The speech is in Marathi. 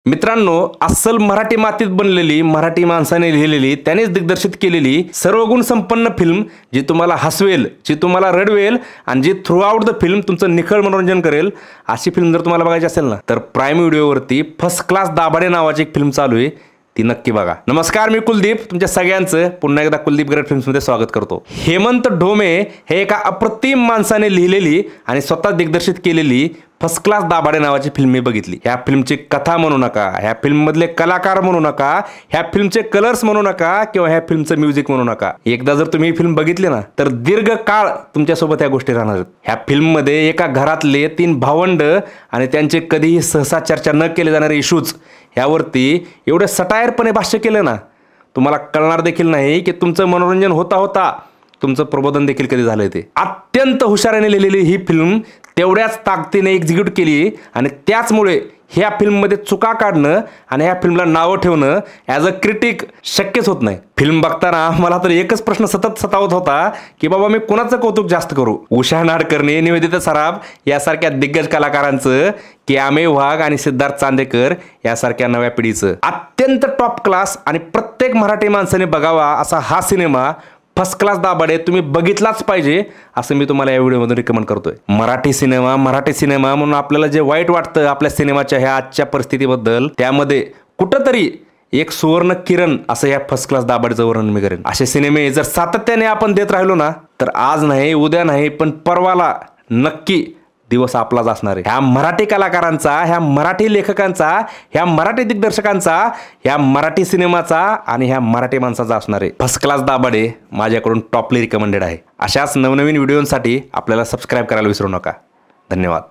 मित्रांनो, अस्सल मराठी मातीत बनलेली, मराठी माणसाने लिहिलेली, त्यानेच दिग्दर्शित केलेली सर्वगुण संपन्न फिल्म जी तुम्हाला हसवेल, जी तुम्हाला रडवेल आणि जी थ्रू आउट द फिल्म तुमचं निखळ मनोरंजन करेल, अशी फिल्म जर तुम्हाला बघायची असेल ना, तर प्राईम व्हिडिओवरती फर्स्ट क्लास दाभाडे नावाची एक फिल्म चालू आहे, ती नक्की बघा. नमस्कार, मी कुलदीप तुमच्या सगळ्यांचं पुन्हा एकदा कुलदीप ग्रेट फिल्म्समध्ये स्वागत करतो. हेमंत ढोमे हे एका अप्रतिम माणसाने लिहिलेली आणि स्वतः दिग्दर्शित केलेली फर्स्ट क्लास दाभाडे नावाची फिल्म मी बघितली. ह्या फिल्मची कथा म्हणू नका, ह्या फिल्ममधले कलाकार म्हणू नका, ह्या फिल्मचे कलर्स म्हणू नका किंवा ह्या फिल्मचं म्युझिक म्हणू नका. एकदा जर तुम्ही ही फिल्म बघितली ना, तर दीर्घ काळ तुमच्यासोबत ह्या गोष्टी राहणार आहेत. ह्या फिल्ममध्ये एका घरातले 3 भावंड आणि त्यांचे कधीही सहसा चर्चा न केले जाणारे इश्यूज ह्यावरती एवढे सटायरपणे भाष्य केलं ना, तुम्हाला कळणार देखील नाही की तुमचं मनोरंजन होता होता तुमचं प्रबोधन देखील कधी झालंय. ते अत्यंत हुशारीने लिहिलेली ही फिल्म तेवढ्याच ताकदीने एक्झिक्यूट केली आणि त्याचमुळे ह्या फिल्ममध्ये चुका काढणं आणि ह्या फिल्मला नावं ठेवणं ॲज अ क्रिटिक शक्यच होत नाही. फिल्म बघताना मला तर एकच प्रश्न सतत सतावत होता की बाबा मी कोणाचं कौतुक जास्त करू, उषा नाडकर्णी, निवेदिता सराफ यासारख्या दिग्गज कलाकारांचं की अमेय वाघ आणि सिद्धार्थ चांदेकर यासारख्या नव्या पिढीचं. अत्यंत टॉप क्लास आणि प्रत्येक मराठी माणसाने बघावा असा हा सिनेमा फर्स्ट क्लास दाभाडे तुम्ही बघितलाच पाहिजे असं मी तुम्हाला या व्हिडिओमध्ये रिकमेंड करतोय. मराठी सिनेमा म्हणून आपल्याला जे वाईट वाटतं आपल्या सिनेमाच्या ह्या आजच्या परिस्थितीबद्दल, त्यामध्ये कुठंतरी एक सुवर्ण किरण असं या फर्स्ट क्लास दाभाडेचं वर्णन मी करेन. असे सिनेमे जर सातत्याने आपण देत राहिलो ना, तर आज नाही, उद्या नाही, पण परवाला नक्की दिवस आपलाच असणार आहे. ह्या मराठी कलाकारांचा, ह्या मराठी लेखकांचा, ह्या मराठी दिग्दर्शकांचा, ह्या मराठी सिनेमाचा आणि ह्या मराठी माणसाचा असणार आहे. फर्स्ट क्लास दाभाडे माझ्याकडून टॉपली रिकमेंडेड आहे. अशाच नवनवीन व्हिडिओसाठी आपल्याला सबस्क्राईब करायला विसरू नका. धन्यवाद.